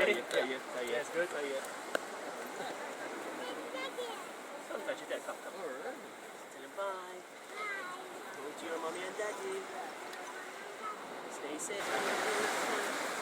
Yes, good. Don't touch it there. Come. Tell him bye. Go to your mommy and daddy. Stay safe.